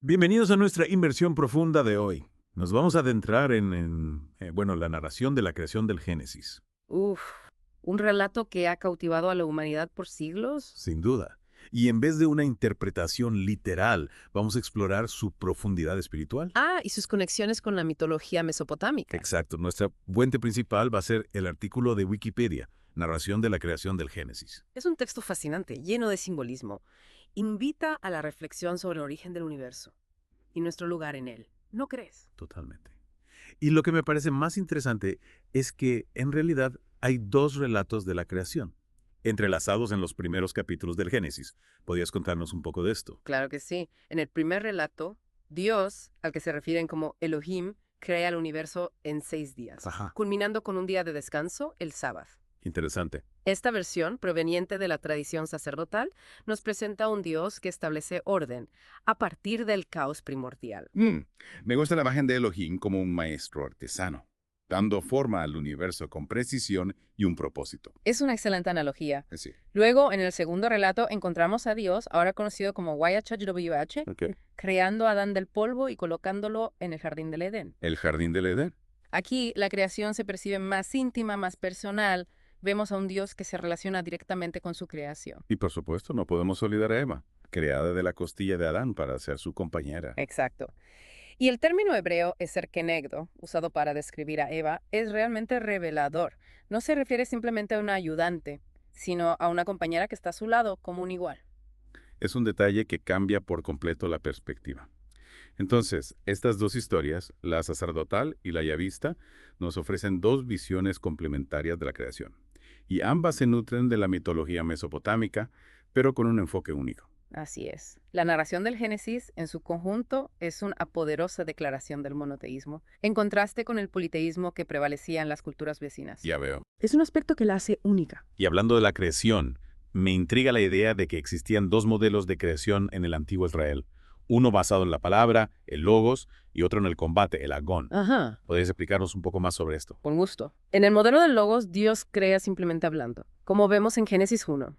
Bienvenidos a nuestra inversión profunda de hoy. Nos vamos a adentrar en la narración de la creación del Génesis, Uf, un relato que ha cautivado a la humanidad por siglos. sin duda. Y en vez de una interpretación literal, vamos a explorar su profundidad espiritual. Y sus conexiones con la mitología mesopotámica. Exacto. Nuestra fuente principal va a ser el artículo de Wikipedia, Narración de la creación del Génesis. Es un texto fascinante, lleno de simbolismo. Invita a la reflexión sobre el origen del universo y nuestro lugar en él. ¿No crees? Totalmente. Y lo que me parece más interesante es que, en realidad, hay dos relatos de la creación, entrelazados en los primeros capítulos del Génesis. ¿Podrías contarnos un poco de esto? Claro que sí. En el primer relato, Dios, al que se refieren como Elohim, crea el universo en 6 días, Ajá. culminando con un día de descanso, el sábado. Interesante. Esta versión, proveniente de la tradición sacerdotal, nos presenta a un Dios que establece orden a partir del caos primordial. Me gusta la imagen de Elohim como un maestro artesano, dando forma al universo con precisión y un propósito. Es una excelente analogía. Es decir, Luego, en el segundo relato, encontramos a Dios, ahora conocido como YHWH, creando a Adán del polvo y colocándolo en el jardín del Edén. el jardín del Edén. Aquí, la creación se percibe más íntima, más personal. Vemos a un Dios que se relaciona directamente con su creación. Y por supuesto, no podemos olvidar a Eva, creada de la costilla de Adán para ser su compañera. Exacto. Y el término hebreo eserkenegdo, usado para describir a Eva, es realmente revelador. No se refiere simplemente a una ayudante, sino a una compañera que está a su lado como un igual. Es un detalle que cambia por completo la perspectiva. Entonces, estas dos historias, la sacerdotal y la yavista, nos ofrecen dos visiones complementarias de la creación. Y ambas se nutren de la mitología mesopotámica, pero con un enfoque único. Así es. La narración del Génesis, en su conjunto, es una poderosa declaración del monoteísmo, en contraste con el politeísmo que prevalecía en las culturas vecinas. Ya veo. Es un aspecto que la hace única. Y hablando de la creación, me intriga la idea de que existían dos modelos de creación en el antiguo Israel. Uno basado en la palabra, el logos, y otro en el combate, el agón. Ajá. ¿Podrías explicarnos un poco más sobre esto? Con gusto. En el modelo del Logos, Dios crea simplemente hablando, como vemos en Génesis 1.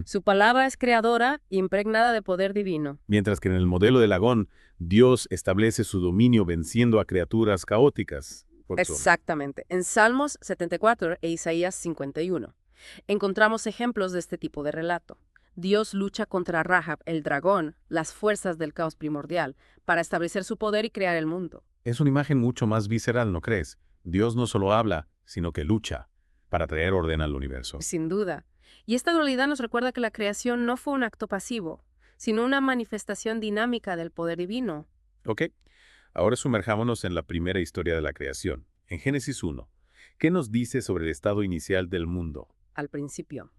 Su palabra es creadora, impregnada de poder divino. Mientras que en el modelo del agón, Dios establece su dominio venciendo a criaturas caóticas. Exactamente. En Salmos 74 e Isaías 51 encontramos ejemplos de este tipo de relato. Dios lucha contra Rahab, el dragón, las fuerzas del caos primordial, para establecer su poder y crear el mundo. Es una imagen mucho más visceral, ¿no crees? Dios no solo habla, sino que lucha para traer orden al universo. Sin duda. Y esta dualidad nos recuerda que la creación no fue un acto pasivo, sino una manifestación dinámica del poder divino. ¿Ok? Ahora sumerjámonos en la primera historia de la creación, en Génesis 1. ¿Qué nos dice sobre el estado inicial del mundo? Al principio,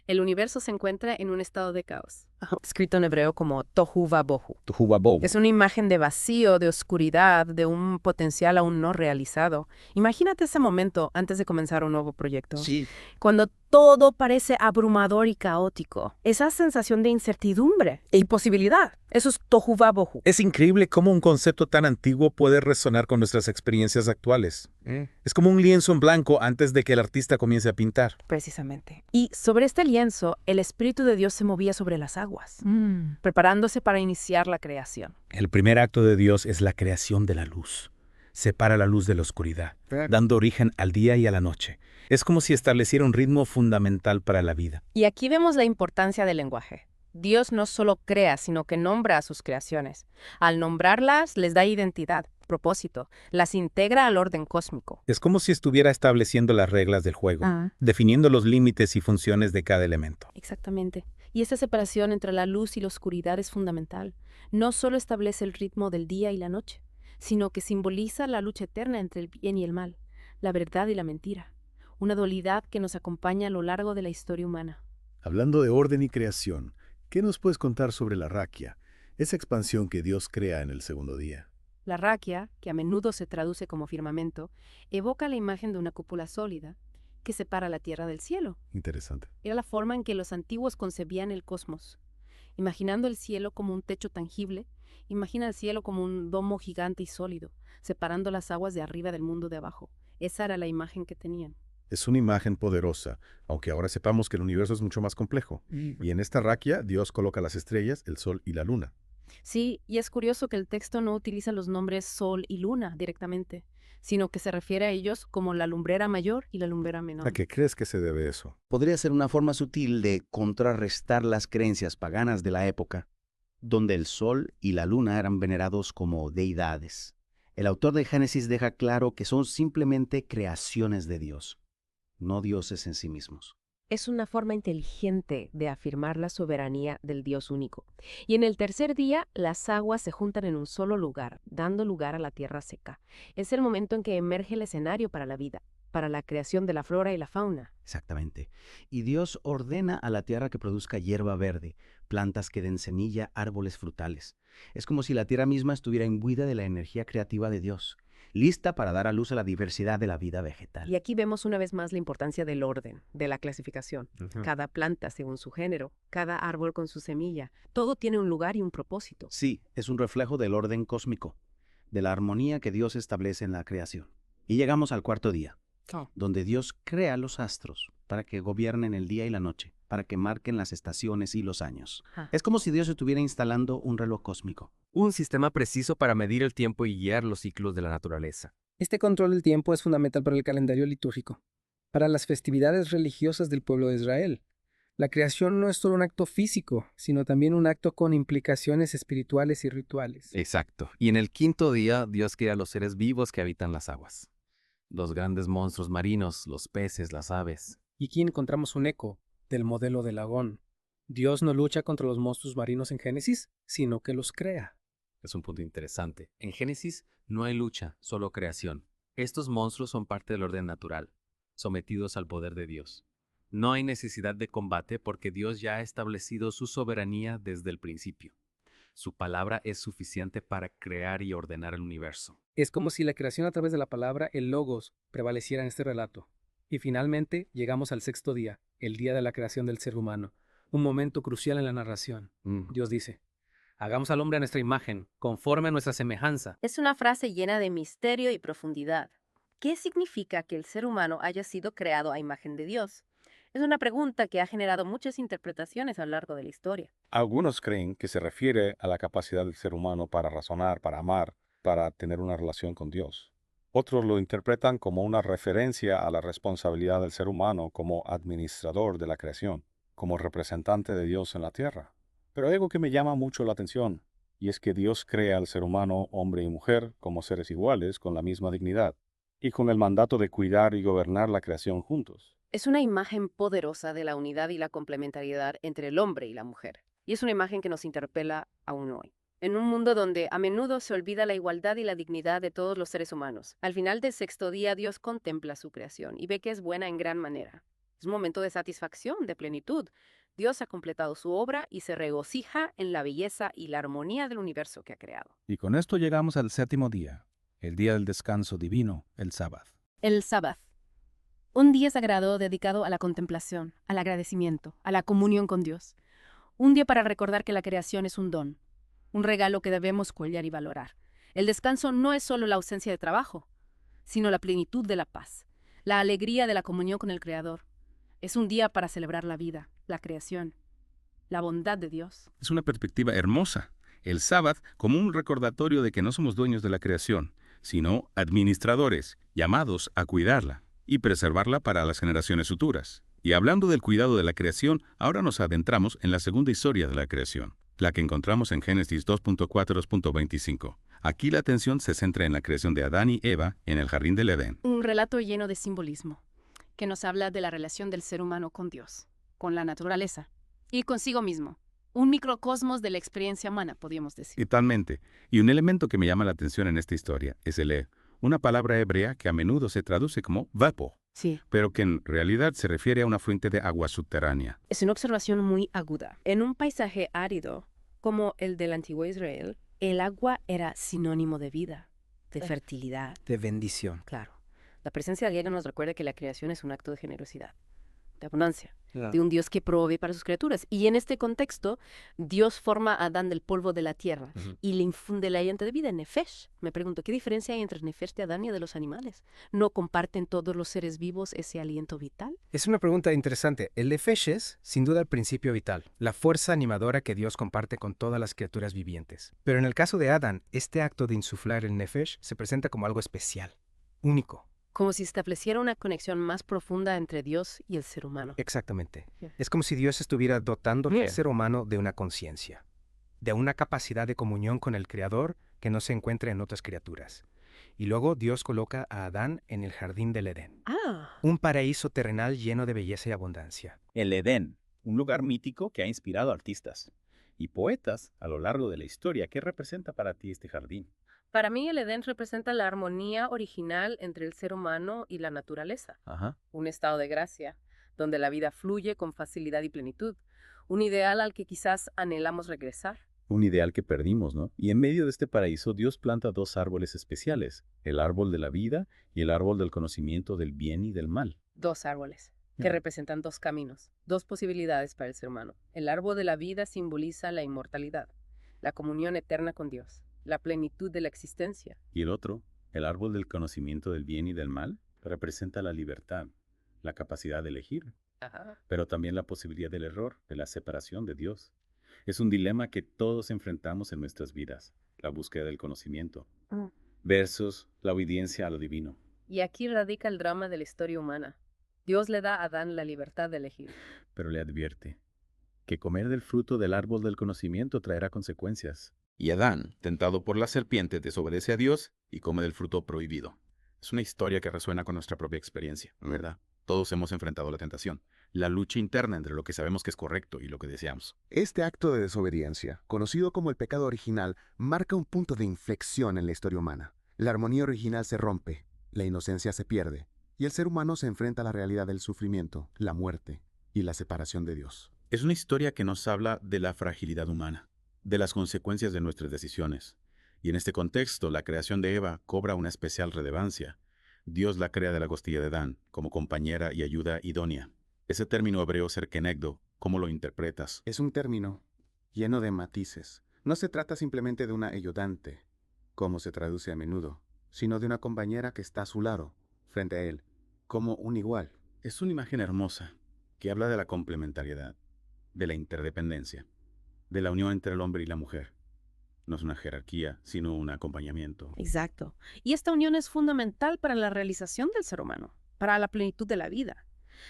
el universo se encuentra en un estado de caos, escrito en hebreo como tohu vabohu. Es una imagen de vacío, de oscuridad, de un potencial aún no realizado. Imagínate ese momento antes de comenzar un nuevo proyecto. Sí. Cuando todo parece abrumador y caótico. Esa sensación de incertidumbre e imposibilidad. Eso es tohu vabohu. Es increíble cómo un concepto tan antiguo puede resonar con nuestras experiencias actuales. Es como un lienzo en blanco antes de que el artista comience a pintar. Precisamente. Y sobre este lienzo, el Espíritu de Dios se movía sobre las aguas, preparándose para iniciar la creación. El primer acto de Dios es la creación de la luz. Separa la luz de la oscuridad, dando origen al día y a la noche. Es como si estableciera un ritmo fundamental para la vida. Y aquí vemos la importancia del lenguaje. Dios no solo crea, sino que nombra a sus creaciones. Al nombrarlas, les da identidad, propósito, las integra al orden cósmico. Es como si estuviera estableciendo las reglas del juego, definiendo los límites y funciones de cada elemento. Exactamente. Y esta separación entre la luz y la oscuridad es fundamental. No solo establece el ritmo del día y la noche, sino que simboliza la lucha eterna entre el bien y el mal, la verdad y la mentira. Una dualidad que nos acompaña a lo largo de la historia humana. Hablando de orden y creación, ¿qué nos puedes contar sobre la raquia, esa expansión que Dios crea en el segundo día? La raquia, que a menudo se traduce como firmamento, evoca la imagen de una cúpula sólida que separa la tierra del cielo. Interesante. Era la forma en que los antiguos concebían el cosmos. Imaginando el cielo como un techo tangible, imagina el cielo como un domo gigante y sólido, separando las aguas de arriba del mundo de abajo. Esa era la imagen que tenían. Es una imagen poderosa, aunque ahora sepamos que el universo es mucho más complejo. Y en esta raquia, Dios coloca las estrellas, el sol y la luna. Sí, y es curioso que el texto no utiliza los nombres sol y luna directamente, sino que se refiere a ellos como la lumbrera mayor y la lumbrera menor. ¿A qué crees que se debe eso? Podría ser una forma sutil de contrarrestar las creencias paganas de la época, donde el sol y la luna eran venerados como deidades. El autor de Génesis deja claro que son simplemente creaciones de Dios, no dioses en sí mismos. Es una forma inteligente de afirmar la soberanía del Dios único. Y en el tercer día, las aguas se juntan en un solo lugar, dando lugar a la tierra seca. Es el momento en que emerge el escenario para la vida, para la creación de la flora y la fauna. Exactamente. Y Dios ordena a la tierra que produzca hierba verde, plantas que den semilla, árboles frutales. Es como si la tierra misma estuviera imbuida de la energía creativa de Dios, lista para dar a luz a la diversidad de la vida vegetal. Y aquí vemos una vez más la importancia del orden, de la clasificación. Cada planta según su género, cada árbol con su semilla. Todo tiene un lugar y un propósito. Sí, es un reflejo del orden cósmico, de la armonía que Dios establece en la creación. Y llegamos al cuarto día, donde Dios crea los astros para que gobiernen el día y la noche, para que marquen las estaciones y los años. Es como si Dios estuviera instalando un reloj cósmico. Un sistema preciso para medir el tiempo y guiar los ciclos de la naturaleza. Este control del tiempo es fundamental para el calendario litúrgico, para las festividades religiosas del pueblo de Israel. La creación no es solo un acto físico, sino también un acto con implicaciones espirituales y rituales. Exacto. Y en el quinto día, Dios crea a los seres vivos que habitan las aguas. Los grandes monstruos marinos, los peces, las aves. Y aquí encontramos un eco del modelo de Lagón. Dios no lucha contra los monstruos marinos en Génesis, sino que los crea. Es un punto interesante. En Génesis no hay lucha, solo creación. Estos monstruos son parte del orden natural, sometidos al poder de Dios. No hay necesidad de combate porque Dios ya ha establecido su soberanía desde el principio. Su palabra es suficiente para crear y ordenar el universo. Es como si la creación a través de la palabra, el logos, prevaleciera en este relato. Y finalmente llegamos al sexto día, el día de la creación del ser humano. Un momento crucial en la narración. Dios dice: hagamos al hombre a nuestra imagen, conforme a nuestra semejanza. Es una frase llena de misterio y profundidad. ¿Qué significa que el ser humano haya sido creado a imagen de Dios? Es una pregunta que ha generado muchas interpretaciones a lo largo de la historia. Algunos creen que se refiere a la capacidad del ser humano para razonar, para amar, para tener una relación con Dios. Otros lo interpretan como una referencia a la responsabilidad del ser humano como administrador de la creación, como representante de Dios en la tierra. Pero hay algo que me llama mucho la atención, y es que Dios crea al ser humano, hombre y mujer, como seres iguales, con la misma dignidad, y con el mandato de cuidar y gobernar la creación juntos. Es una imagen poderosa de la unidad y la complementariedad entre el hombre y la mujer. Y es una imagen que nos interpela aún hoy. En un mundo donde a menudo se olvida la igualdad y la dignidad de todos los seres humanos, al final del sexto día Dios contempla su creación y ve que es buena en gran manera. Es un momento de satisfacción, de plenitud. Dios ha completado su obra y se regocija en la belleza y la armonía del universo que ha creado. Y con esto llegamos al séptimo día, el día del descanso divino, el sábado. El sábado. Un día sagrado dedicado a la contemplación, al agradecimiento, a la comunión con Dios. Un día para recordar que la creación es un don, un regalo que debemos cuidar y valorar. El descanso no es solo la ausencia de trabajo, sino la plenitud de la paz, la alegría de la comunión con el Creador. Es un día para celebrar la vida, la creación, la bondad de Dios. Es una perspectiva hermosa. El sábado como un recordatorio de que no somos dueños de la creación, sino administradores, llamados a cuidarla y preservarla para las generaciones futuras. Y hablando del cuidado de la creación, ahora nos adentramos en la segunda historia de la creación, la que encontramos en Génesis 2.4.25. Aquí la atención se centra en la creación de Adán y Eva en el jardín del Edén. Un relato lleno de simbolismo, que nos habla de la relación del ser humano con Dios, con la naturaleza y consigo mismo. Un microcosmos de la experiencia humana, podríamos decir. Totalmente. Y un elemento que me llama la atención en esta historia es el Ed, una palabra hebrea que a menudo se traduce como vapor, Sí. pero que en realidad se refiere a una fuente de agua subterránea. Es una observación muy aguda. En un paisaje árido, como el del antiguo Israel, el agua era sinónimo de vida, de fertilidad. De bendición. Claro. La presencia griega nos recuerda que la creación es un acto de generosidad. de abundancia, de un Dios que provee para sus criaturas. Y en este contexto, Dios forma a Adán del polvo de la tierra y le infunde el aliento de vida, Nefesh. Me pregunto, ¿qué diferencia hay entre Nefesh de Adán y de los animales? ¿No comparten todos los seres vivos ese aliento vital? Es una pregunta interesante. El Nefesh es, sin duda, el principio vital, la fuerza animadora que Dios comparte con todas las criaturas vivientes. Pero en el caso de Adán, este acto de insuflar el Nefesh se presenta como algo especial, único. Como si estableciera una conexión más profunda entre Dios y el ser humano. Exactamente. Bien. Es como si Dios estuviera dotando al ser humano de una conciencia, de una capacidad de comunión con el Creador que no se encuentra en otras criaturas. Y luego Dios coloca a Adán en el jardín del Edén, un paraíso terrenal lleno de belleza y abundancia. El Edén, un lugar mítico que ha inspirado a artistas y poetas a lo largo de la historia. ¿Qué representa para ti este jardín? Para mí, el Edén representa la armonía original entre el ser humano y la naturaleza. Un estado de gracia, donde la vida fluye con facilidad y plenitud. Un ideal al que quizás anhelamos regresar. Un ideal que perdimos, ¿no? Y en medio de este paraíso, Dios planta dos árboles especiales, el árbol de la vida y el árbol del conocimiento del bien y del mal. Dos árboles, que representan dos caminos, dos posibilidades para el ser humano. El árbol de la vida simboliza la inmortalidad, la comunión eterna con Dios, la plenitud de la existencia. Y el otro, el árbol del conocimiento del bien y del mal, representa la libertad, la capacidad de elegir, pero también la posibilidad del error, de la separación de Dios. Es un dilema que todos enfrentamos en nuestras vidas, la búsqueda del conocimiento, versus la obediencia a lo divino. Y aquí radica el drama de la historia humana. Dios le da a Adán la libertad de elegir. Pero le advierte que comer del fruto del árbol del conocimiento traerá consecuencias. Y Adán, tentado por la serpiente, desobedece a Dios y come del fruto prohibido. Es una historia que resuena con nuestra propia experiencia, ¿verdad? Todos hemos enfrentado la tentación, la lucha interna entre lo que sabemos que es correcto y lo que deseamos. Este acto de desobediencia, conocido como el pecado original, marca un punto de inflexión en la historia humana. La armonía original se rompe, la inocencia se pierde, y el ser humano se enfrenta a la realidad del sufrimiento, la muerte y la separación de Dios. Es una historia que nos habla de la fragilidad humana, de las consecuencias de nuestras decisiones. Y en este contexto, la creación de Eva cobra una especial relevancia. Dios la crea de la costilla de Adán, como compañera y ayuda idónea. Ese término hebreo serkenegdo, ¿cómo lo interpretas? Es un término lleno de matices. No se trata simplemente de una ayudante, como se traduce a menudo, sino de una compañera que está a su lado, frente a él, como un igual. Es una imagen hermosa, que habla de la complementariedad, de la interdependencia, de la unión entre el hombre y la mujer. No es una jerarquía, sino un acompañamiento. Exacto. Y esta unión es fundamental para la realización del ser humano, para la plenitud de la vida,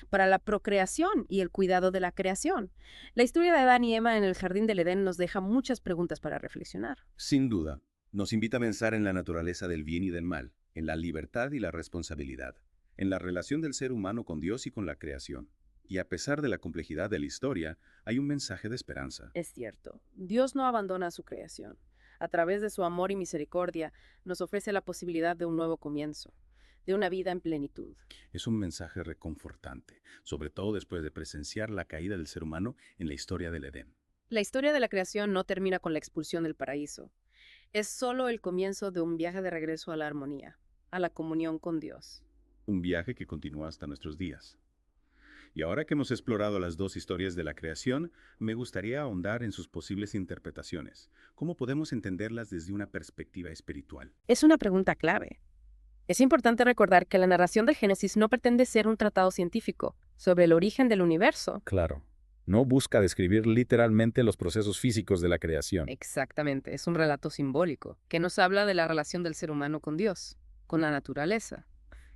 para la procreación y el cuidado de la creación. La historia de Adán y Eva en el jardín del Edén nos deja muchas preguntas para reflexionar. Sin duda, nos invita a pensar en la naturaleza del bien y del mal, en la libertad y la responsabilidad, en la relación del ser humano con Dios y con la creación. Y a pesar de la complejidad de la historia, hay un mensaje de esperanza. Es cierto, Dios no abandona a su creación. A través de su amor y misericordia, nos ofrece la posibilidad de un nuevo comienzo, de una vida en plenitud. Es un mensaje reconfortante, sobre todo después de presenciar la caída del ser humano en la historia del Edén. La historia de la creación no termina con la expulsión del paraíso. Es solo el comienzo de un viaje de regreso a la armonía, a la comunión con Dios. Un viaje que continúa hasta nuestros días. Y ahora que hemos explorado las dos historias de la creación, me gustaría ahondar en sus posibles interpretaciones. ¿Cómo podemos entenderlas desde una perspectiva espiritual? Es una pregunta clave. Es importante recordar que la narración del Génesis no pretende ser un tratado científico sobre el origen del universo. Claro. No busca describir literalmente los procesos físicos de la creación. Exactamente. Es un relato simbólico que nos habla de la relación del ser humano con Dios, con la naturaleza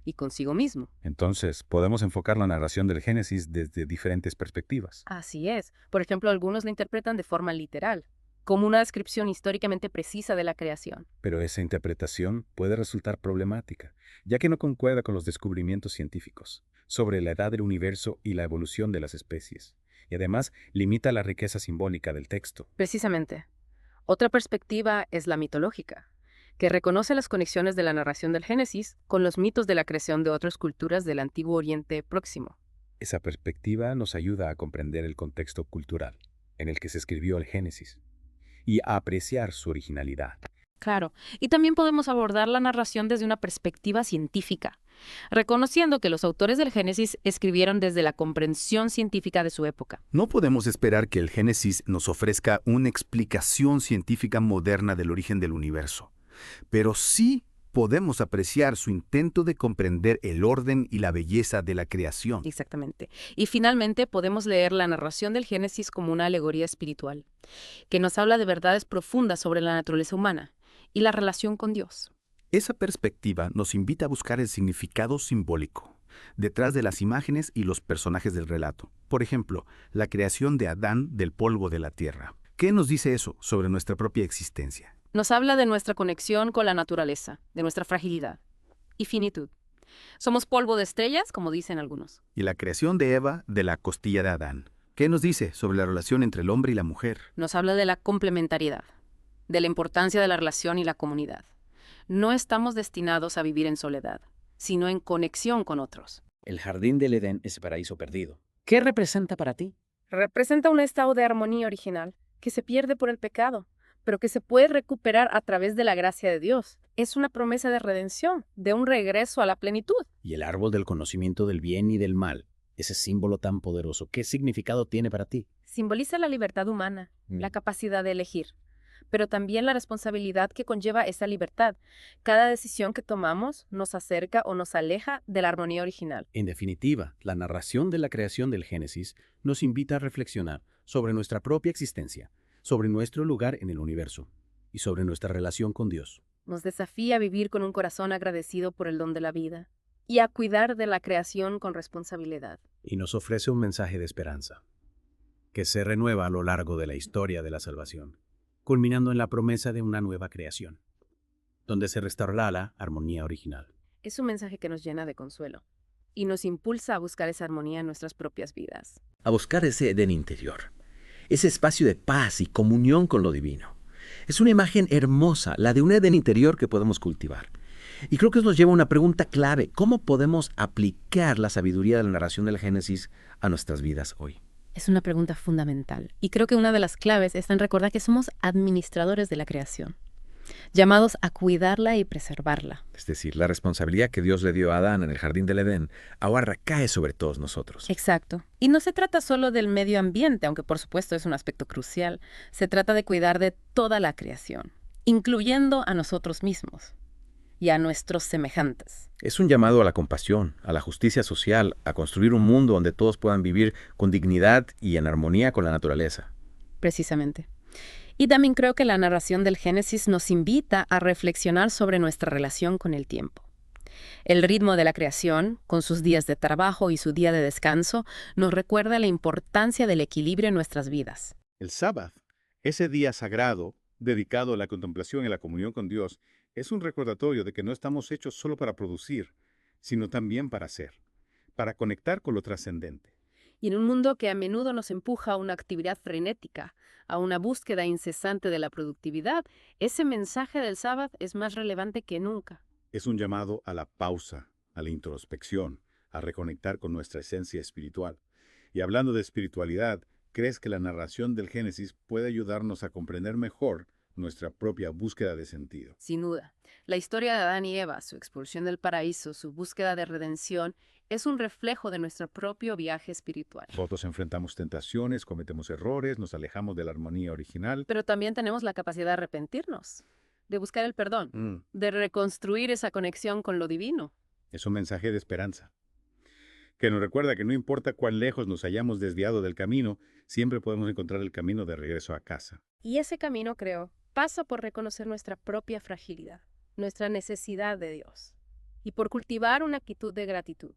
y consigo mismo. Entonces, podemos enfocar la narración del Génesis desde diferentes perspectivas. Así es. Por ejemplo, algunos la interpretan de forma literal, como una descripción históricamente precisa de la creación. Pero esa interpretación puede resultar problemática, ya que no concuerda con los descubrimientos científicos sobre la edad del universo y la evolución de las especies, y además limita la riqueza simbólica del texto. Precisamente. Otra perspectiva es la mitológica, que reconoce las conexiones de la narración del Génesis con los mitos de la creación de otras culturas del Antiguo Oriente Próximo. Esa perspectiva nos ayuda a comprender el contexto cultural en el que se escribió el Génesis y a apreciar su originalidad. Claro, y también podemos abordar la narración desde una perspectiva científica, reconociendo que los autores del Génesis escribieron desde la comprensión científica de su época. No podemos esperar que el Génesis nos ofrezca una explicación científica moderna del origen del universo, pero sí podemos apreciar su intento de comprender el orden y la belleza de la creación. Exactamente. Y finalmente podemos leer la narración del Génesis como una alegoría espiritual, que nos habla de verdades profundas sobre la naturaleza humana y la relación con Dios. Esa perspectiva nos invita a buscar el significado simbólico detrás de las imágenes y los personajes del relato. Por ejemplo, la creación de Adán del polvo de la tierra. ¿Qué nos dice eso sobre nuestra propia existencia? Nos habla de nuestra conexión con la naturaleza, de nuestra fragilidad y finitud. Somos polvo de estrellas, como dicen algunos. Y la creación de Eva de la costilla de Adán. ¿Qué nos dice sobre la relación entre el hombre y la mujer? Nos habla de la complementariedad, de la importancia de la relación y la comunidad. No estamos destinados a vivir en soledad, sino en conexión con otros. El jardín del Edén es paraíso perdido. ¿Qué representa para ti? Representa un estado de armonía original que se pierde por el pecado, pero que se puede recuperar a través de la gracia de Dios. Es una promesa de redención, de un regreso a la plenitud. Y el árbol del conocimiento del bien y del mal, ese símbolo tan poderoso, ¿qué significado tiene para ti? Simboliza la libertad humana, la capacidad de elegir, pero también la responsabilidad que conlleva esa libertad. Cada decisión que tomamos nos acerca o nos aleja de la armonía original. En definitiva, la narración de la creación del Génesis nos invita a reflexionar sobre nuestra propia existencia, sobre nuestro lugar en el universo y sobre nuestra relación con Dios. Nos desafía a vivir con un corazón agradecido por el don de la vida y a cuidar de la creación con responsabilidad. Y nos ofrece un mensaje de esperanza, que se renueva a lo largo de la historia de la salvación, culminando en la promesa de una nueva creación, donde se restaurará la armonía original. Es un mensaje que nos llena de consuelo y nos impulsa a buscar esa armonía en nuestras propias vidas. A buscar ese Edén interior, ese espacio de paz y comunión con lo divino. Es una imagen hermosa, la de un Edén interior que podemos cultivar. Y creo que eso nos lleva a una pregunta clave. ¿Cómo podemos aplicar la sabiduría de la narración del Génesis a nuestras vidas hoy? Es una pregunta fundamental. Y creo que una de las claves está en recordar que somos administradores de la creación, llamados a cuidarla y preservarla. Es decir, la responsabilidad que Dios le dio a Adán en el jardín del Edén ahora recae sobre todos nosotros. Exacto. Y no se trata solo del medio ambiente, aunque por supuesto es un aspecto crucial. Se trata de cuidar de toda la creación, incluyendo a nosotros mismos y a nuestros semejantes. Es un llamado a la compasión, a la justicia social, a construir un mundo donde todos puedan vivir con dignidad y en armonía con la naturaleza. Precisamente. Y también creo que la narración del Génesis nos invita a reflexionar sobre nuestra relación con el tiempo. El ritmo de la creación, con sus días de trabajo y su día de descanso, nos recuerda la importancia del equilibrio en nuestras vidas. El sábado, ese día sagrado, dedicado a la contemplación y la comunión con Dios, es un recordatorio de que no estamos hechos solo para producir, sino también para ser, para conectar con lo trascendente. Y en un mundo que a menudo nos empuja a una actividad frenética, a una búsqueda incesante de la productividad, ese mensaje del sábado es más relevante que nunca. Es un llamado a la pausa, a la introspección, a reconectar con nuestra esencia espiritual. Y hablando de espiritualidad, ¿crees que la narración del Génesis puede ayudarnos a comprender mejor nuestra propia búsqueda de sentido? Sin duda. La historia de Adán y Eva, su expulsión del paraíso, su búsqueda de redención, es un reflejo de nuestro propio viaje espiritual. Todos enfrentamos tentaciones, cometemos errores, nos alejamos de la armonía original. Pero también tenemos la capacidad de arrepentirnos, de buscar el perdón, de reconstruir esa conexión con lo divino. Es un mensaje de esperanza, que nos recuerda que no importa cuán lejos nos hayamos desviado del camino, siempre podemos encontrar el camino de regreso a casa. Y ese camino, creo, pasa por reconocer nuestra propia fragilidad, nuestra necesidad de Dios, y por cultivar una actitud de gratitud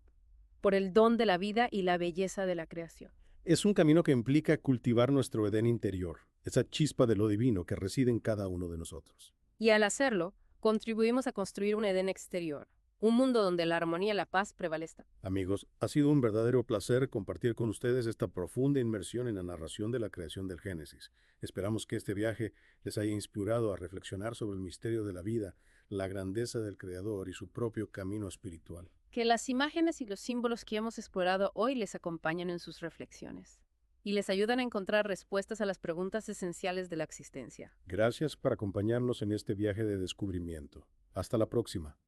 por el don de la vida y la belleza de la creación. Es un camino que implica cultivar nuestro Edén interior, esa chispa de lo divino que reside en cada uno de nosotros. Y al hacerlo, contribuimos a construir un Edén exterior, un mundo donde la armonía y la paz prevalezcan. Amigos, ha sido un verdadero placer compartir con ustedes esta profunda inmersión en la narración de la creación del Génesis. Esperamos que este viaje les haya inspirado a reflexionar sobre el misterio de la vida, la grandeza del Creador y su propio camino espiritual. Que las imágenes y los símbolos que hemos explorado hoy les acompañen en sus reflexiones. y les ayudan a encontrar respuestas a las preguntas esenciales de la existencia. Gracias por acompañarnos en este viaje de descubrimiento. Hasta la próxima.